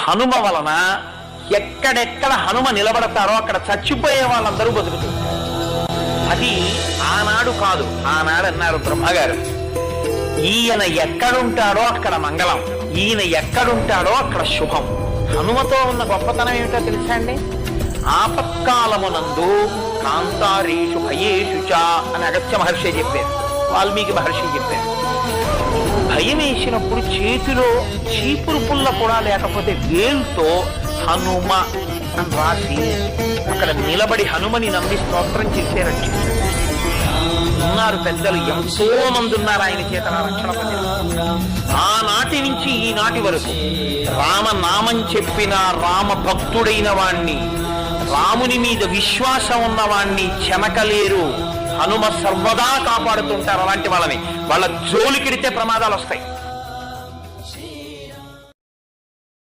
హనుమ వలన ఎక్కడెక్కడ హనుమ నిలబడతారో అక్కడ చచ్చిపోయే వాళ్ళందరూ బతుకుతుంటారు. అది ఆనాడు కాదు, ఆనాడు అన్నారు బ్రహ్మగారు, ఈయన ఎక్కడుంటాడో అక్కడ మంగళం, ఈయన ఎక్కడుంటాడో అక్కడ శుభం. హనుమతో ఉన్న గొప్పతనం ఏమిటో తెలుసా అండి? ఆపత్కాలమునందు కాంతారేషు భయేషు చ అని అగస్త్య మహర్షి చెప్పారు, వాల్మీకి మహర్షి చెప్పారు. భయం వేసినప్పుడు చేతిలో చీపురు పుల్ల కూడా లేకపోతే వేలుతో హనుమ అని రాసి అక్కడ నిలబడి హనుమని నమ్మి స్తోత్రం చేసే రక్షించారు. ఉన్నారు పెద్దలు, ఎంతో మంది ఉన్నారు ఆయన చేత రక్షణ పొందారు. ఆనాటి నుంచి ఈనాటి వరకు రామనామం చెప్పిన రామ భక్తుడైన వాణ్ణి, రాముని మీద విశ్వాసం ఉన్నవాణ్ణి చెనకలేరు. హనుమ సర్వదా కాపాడుతుంటారు అలాంటి వాళ్ళని. వాళ్ళ జోలికిడితే ప్రమాదాలు వస్తాయి.